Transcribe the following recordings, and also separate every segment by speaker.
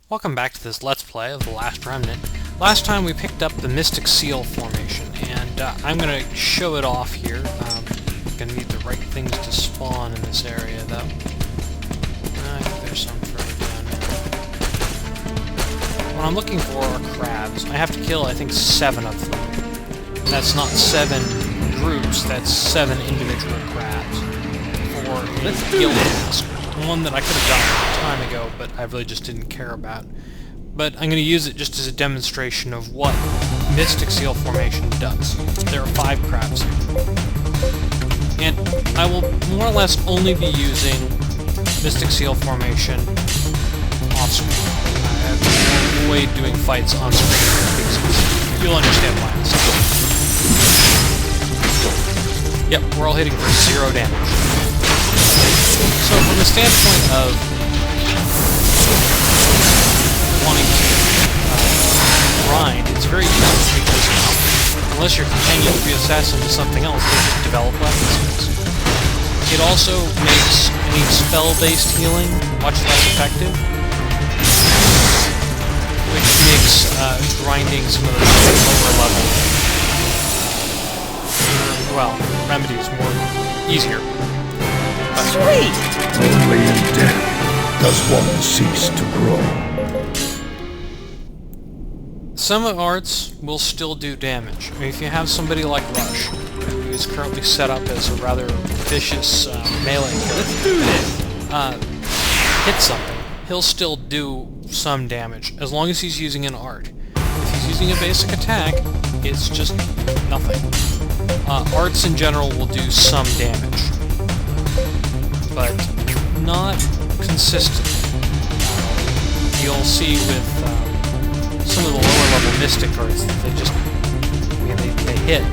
Speaker 1: Welcome back to this Let's Play of The Last Remnant. Last time we picked up the Mystic Seal formation, and I'm going to show it off here. I'm going to need the right things to spawn in this area, though. I think there's some further down there. What I'm looking for are crabs. I have to kill, I think, 7 of them. And that's not 7 groups, that's 7 individual crabs. For a guild task. One that I could have done a time ago, but I really just didn't care about. But I'm going to use it just as a demonstration of what Mystic Seal formation does. There are 5 crabs here. And I will more or less only be using Mystic Seal formation off-screen. I avoid doing fights on-screen because you'll understand why I'm saying. Yep, we're all hitting for 0 damage. So from the standpoint of wanting to grind, it's very useful because unless you're continuing to reassess into something else, they just develop weapon skills. It also makes any spell-based healing much less effective, which makes grinding some of the lower level, remedies more easier.
Speaker 2: Sweet!
Speaker 3: Only in death does one cease to grow.
Speaker 1: Some arts will still do damage. I mean, if you have somebody like Rush, who is currently set up as a rather vicious melee character,
Speaker 2: Let's do this!
Speaker 1: hit something, he'll still do some damage, as long as he's using an art. If he's using a basic attack, it's just nothing. Arts in general will do some damage, but not consistent. You'll see with some of the lower level mystic arts that they just, they hit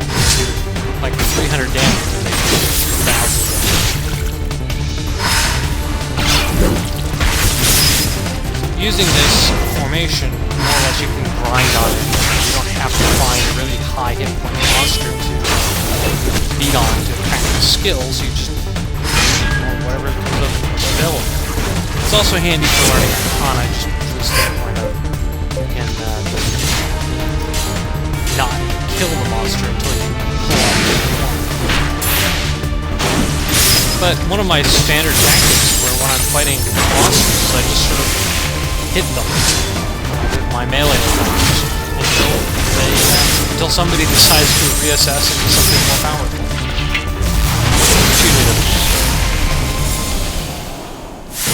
Speaker 1: like 300 damage and they do 2,000 damage. Using this formation, more or less you can grind on it. You don't have to find a really high hit point monster to beat on to practice skills. You just whatever comes up available. It's also handy for learning Arcana, just from the standpoint of you can not kill the monster until you pull off the form. But one of my standard tactics, where when I'm fighting monsters, I just sort of hit them with my melee attacks until somebody decides to reassess into something more powerful.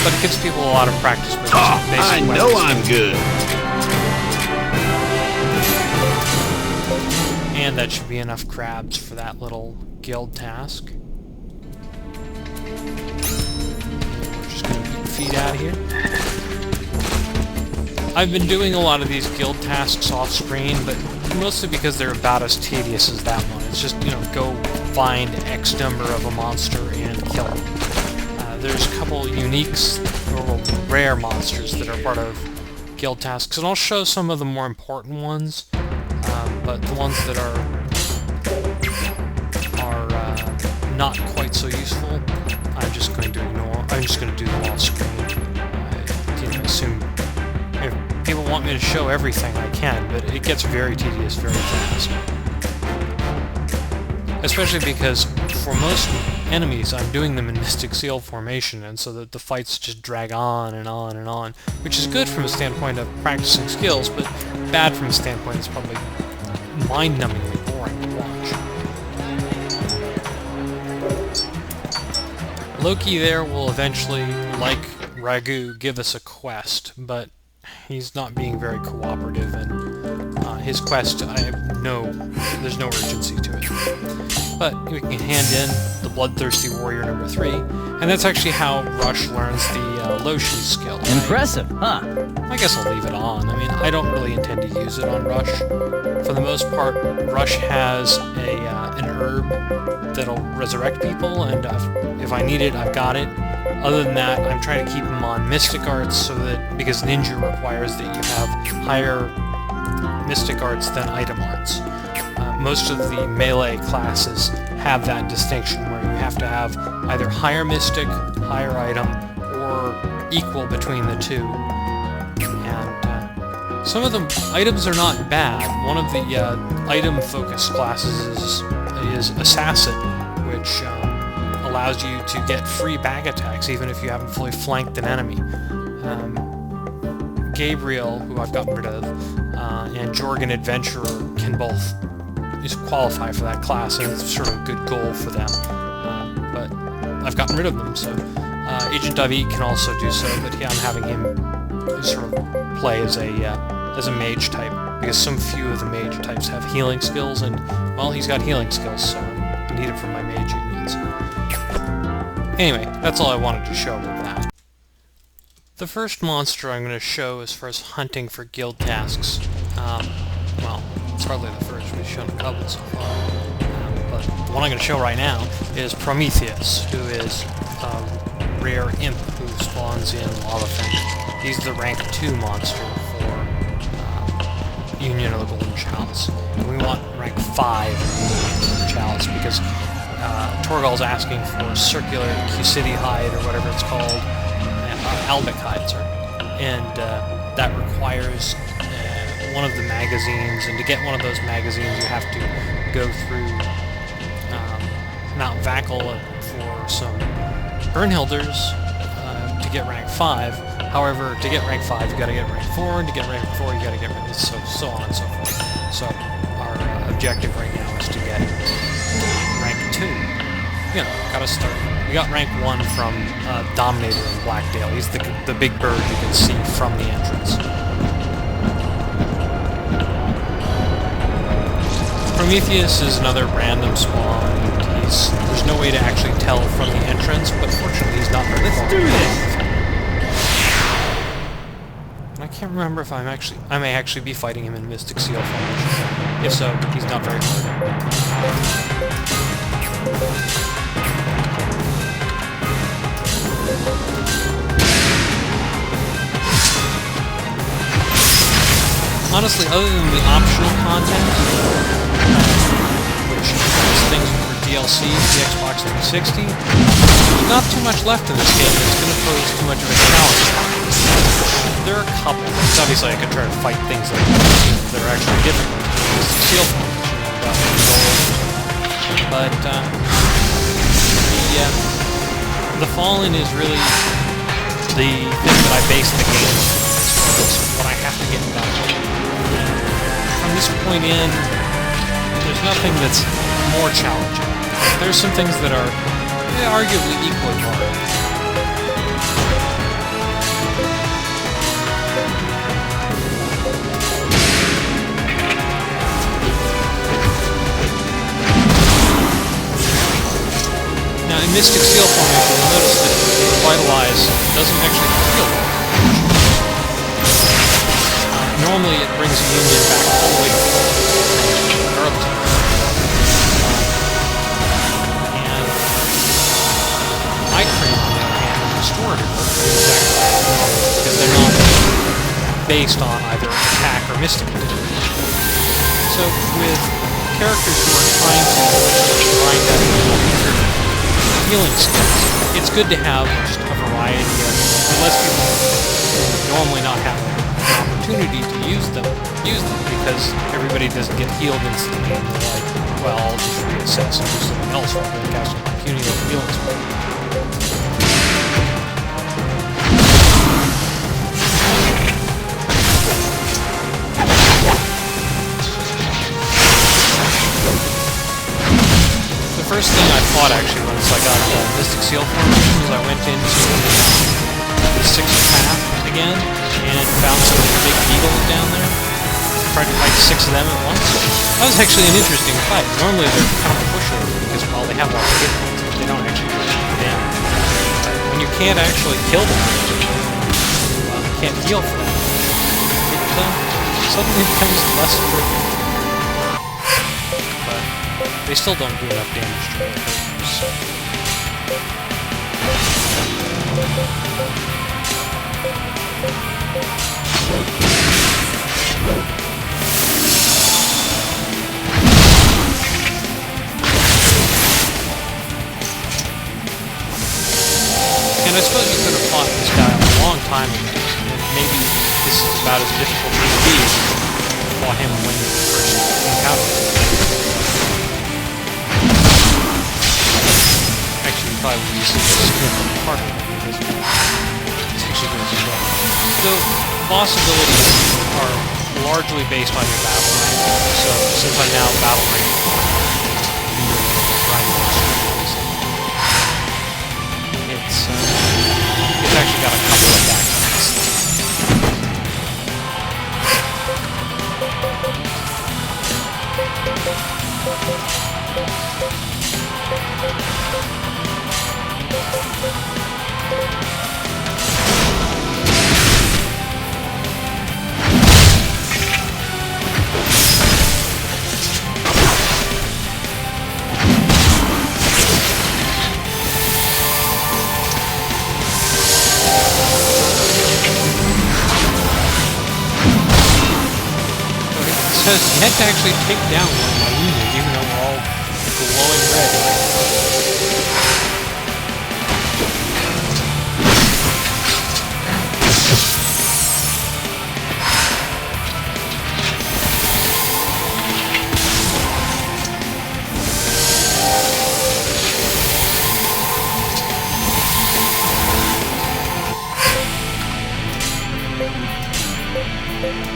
Speaker 1: But it gives people a lot of practice with basic
Speaker 2: I
Speaker 1: weapons.
Speaker 2: know I'm good!
Speaker 1: And that should be enough crabs for that little guild task. We're just going to feed out of here. I've been doing a lot of these guild tasks off-screen, but mostly because they're about as tedious as that one. It's just, go find X number of a monster and kill him. There's a couple uniques, or rare monsters that are part of guild tasks, and I'll show some of the more important ones, but the ones that are not quite so useful, I'm just going to ignore. I'm just going to do them off screen. I assume if people want me to show everything, I can, but it gets very tedious very fast. Especially because for most enemies, I'm doing them in Mystic Seal formation, and so that the fights just drag on and on and on, which is good from a standpoint of practicing skills, but bad from a standpoint it's probably mind-numbingly boring to watch. Loki there will eventually, like Ragu, give us a quest, but he's not being very cooperative, and his quest, there's no urgency to it. But we can hand in the Bloodthirsty Warrior number 3, and that's actually how Rush learns the Loshi skill.
Speaker 2: Impressive, huh?
Speaker 1: I guess I'll leave it on. I mean, I don't really intend to use it on Rush. For the most part, Rush has an herb that'll resurrect people, and if I need it, I've got it. Other than that, I'm trying to keep him on Mystic Arts, so that, because Ninja requires that you have higher Mystic Arts than Item Arts. Most of the melee classes have that distinction where you have to have either higher Mystic, higher Item, or equal between the two. And Some of the items are not bad. One of the item-focused classes is Assassin, which allows you to get free bag attacks even if you haven't fully flanked an enemy. Gabriel, who I've gotten rid of, and Jorgen Adventurer can both qualify for that class, and it's sort of a good goal for them. But I've gotten rid of them, so Agent David can also do so, but I'm having him sort of play as a mage type, because some few of the mage types have healing skills, and, well, he's got healing skills, so I need it for my mage unions. Anyway, that's all I wanted to show with that. The first monster I'm going to show as far as hunting for guild tasks, well, it's hardly the first, we've shown a couple so far, but the one I'm going to show right now is Prometheus, who is a rare imp who spawns in Lava Fang. He's the rank 2 monster for Union of the Golden Chalice. And we want rank 5 in the Golden Chalice because Torgal's asking for circular Cusidi hide, or whatever it's called, Albic hide, sorry. And that requires one of the magazines, and to get one of those magazines you have to go through Mount Vacal for some Burnhilders to get rank 5. However, to get rank 5 you gotta get rank 4, and to get rank 4 you gotta get rank so on and so forth. So our objective right now is to get rank 2. You know, gotta start. We got rank 1 from Dominator in Blackdale. He's the big bird you can see from the entrance. Prometheus is another random spawn. There's no way to actually tell from the entrance, but fortunately he's not very far.
Speaker 2: Let's do this!
Speaker 1: I can't remember if I may actually be fighting him in Mystic Seal formation. If so, he's not very hard. Honestly, other than the optional content, which is things for DLC, the Xbox 360, there's not too much left in this game that's going to pose too much of a challenge. There are a couple things. Obviously, I could try to fight things that are actually difficult. There's the seal formation, but the Fallen is really the thing that I base the game on, as far as what I have to get done. From this point in, there's nothing that's more challenging. There's some things that are arguably equally hard. Now, in Mystic Seal formation, you'll notice that Vitalize doesn't actually heal. Normally, it brings the Union back all the way to full, regardless of and Icon, on the other hand, and Restorative are exactly because they're not based on either attack or mystic ability. So, with characters who are trying to grind out healing skills, it's good to have just a variety of, unless people normally not have an opportunity to use them because everybody doesn't get healed instantly and they're like, well, I'll just reassess and do something else rather than casting a cumulative healing spell. The first thing I fought actually once I got Mystic Seal formation was I went into the 6th path again and found some big beetles down there. Tried to fight 6 of them at once. That was actually an interesting fight. Normally they're kind of a pushover because while they have lots of hit points, they don't actually do any damage. When you can't actually kill them, can't heal for them, it suddenly becomes less tricky. They still don't do enough damage to really hurt you, so. And I suppose you could have fought this guy a long time ago, and maybe this is about as difficult as it can be for him when you first encounter him. Actually, you probably would use a significant part of it because it's actually good as well. The boss abilities are largely based on your battle rank, so since I'm now battle rank, it's actually got a couple of attacks on this thing. Because you had to actually take down one of my units, even though we're all glowing red.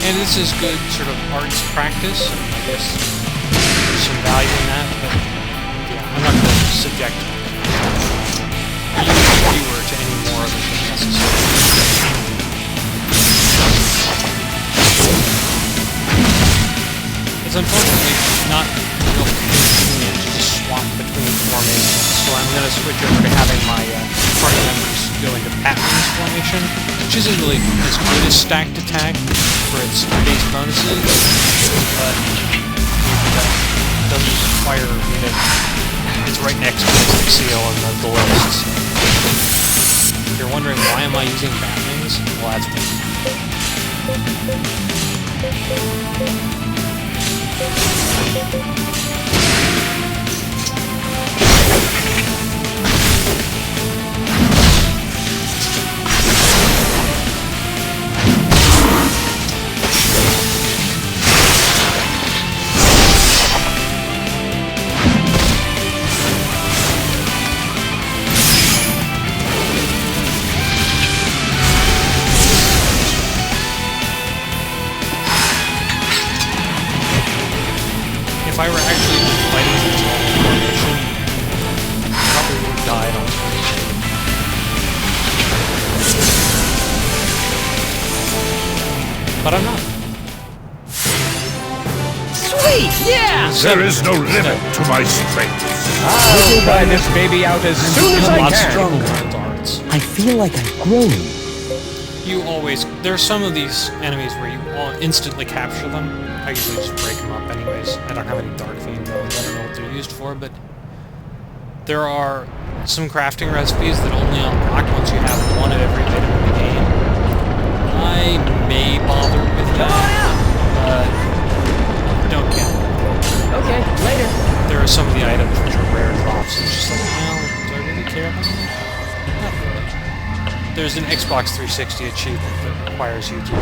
Speaker 1: And this is good sort of arts practice, and I guess there's some value in that, but yeah, I'm not going to subject you, the viewer, to any more of it than necessary. It's unfortunately not real convenient to just swap between formations, so I'm going to switch over to having my party members go into Batman's formation, which isn't really as good as stacked attack for its base bonuses, but it doesn't require me to... It's right next to Mystic Seal on the list. If you're wondering why am I using Batman's, well, that's if I were actually fighting in this formation, I probably would have died on but I'm not.
Speaker 2: Sweet! Yeah!
Speaker 3: There is no limit to my strength.
Speaker 4: I'll try this baby out as soon as I can.
Speaker 1: Stronger.
Speaker 4: I feel like I've grown.
Speaker 1: You always... There are some of these enemies where you instantly capture them. I usually just break them up anyways. I don't have any Dark Fiend bones. I don't know what they're used for, but... There are some crafting recipes that only unlock once you have one of every item in the game. I may bother with that, but don't count.
Speaker 2: Okay, later.
Speaker 1: There are some of the items which are rare drops, and it's just like, well, do I really care about them? Not really. There's an Xbox 360 achievement that requires you to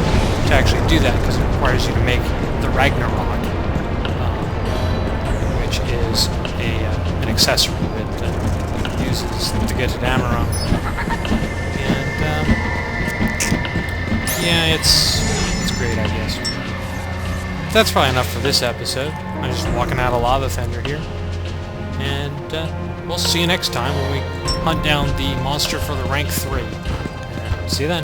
Speaker 1: actually do that, because it requires you to make the Ragnarok, which is an accessory that uses the Get Dameron. And, yeah, it's great, I guess. That's probably enough for this episode. I'm just walking out of Lava Fender here. And we'll see you next time when we hunt down the monster for the rank 3. See you then.